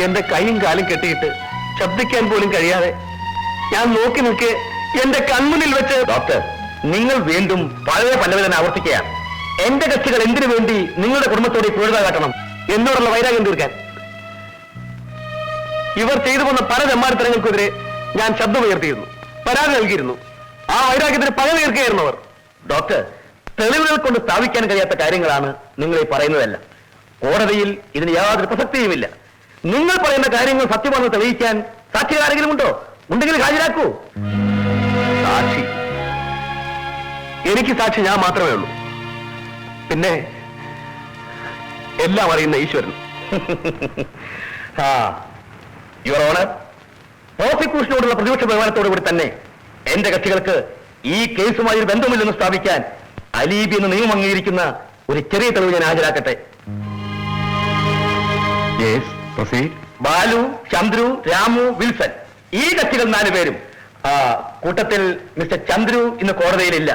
എന്റെ കൈയും കാലും കെട്ടിയിട്ട് ശബ്ദിക്കാൻ പോലും കഴിയാതെ ഞാൻ നോക്കി നിൽക്കെ എന്റെ കൺമുന്നിൽ വെച്ച് ഡോക്ടർ, നിങ്ങൾ വീണ്ടും പഴയ പല്ലവി തന്നെ ആവർത്തിക്കുകയാണ്. എന്റെ കക്ഷികൾ എന്തിനു വേണ്ടി നിങ്ങളുടെ കുടുംബത്തോട് ക്രൂരത കാട്ടണം? എന്നോടുള്ള വൈരാഗ്യം തീർക്കാൻ. ഇവർ ചെയ്തു വന്ന പല തെമ്മാടിത്തരങ്ങൾക്കെതിരെ ഞാൻ ശബ്ദമുയർത്തിയിരുന്നു, പരാതി നൽകിയിരുന്നു. ആ വൈരാഗ്യത്തിന് പക തീർക്കുകയായിരുന്നു അവർ. ഡോക്ടർ, തെളിവുകൾ കൊണ്ട് സ്ഥാപിക്കാൻ കഴിയാത്ത കാര്യങ്ങളാണ് നിങ്ങൾ ഈ പറയുന്നതല്ല. കോടതിയിൽ ഇതിന് യാതൊരു പ്രസക്തിയുമില്ല. നിങ്ങൾ പറയുന്ന കാര്യങ്ങൾ സത്യമാണെന്ന് തെളിയിക്കാൻ സാക്ഷികൾ ആരെങ്കിലും ഉണ്ടോ? ഉണ്ടെങ്കിൽ ഹാജരാക്കൂ. സാക്ഷി? എനിക്ക് സാക്ഷി ഞാൻ മാത്രമേ ഉള്ളൂ. പിന്നെ എല്ലാം അറിയുന്ന ഈശ്വരൻ. യുവർ ഓണർ, പ്രോസിക്യൂഷനോടുള്ള പ്രതിപക്ഷ ബഹുമാനത്തോടുകൂടി തന്നെ എന്റെ കക്ഷികൾക്ക് ഈ കേസുമായി ഒരു ബന്ധമില്ലെന്ന് സ്ഥാപിക്കാൻ അലീബി എന്ന് നിയമം അംഗീകരിക്കുന്ന ഒരു ചെറിയ തെളിവ് ഞാൻ ഹാജരാക്കട്ടെ. ബാലു, ചന്ദ്രു, രാമു, വിൽസൺ, ഈ കക്ഷികൾ 4 പേരും. കൂട്ടത്തിൽ മിസ്റ്റർ ചന്ദ്രു ഇന്ന് കോടതിയിലില്ല.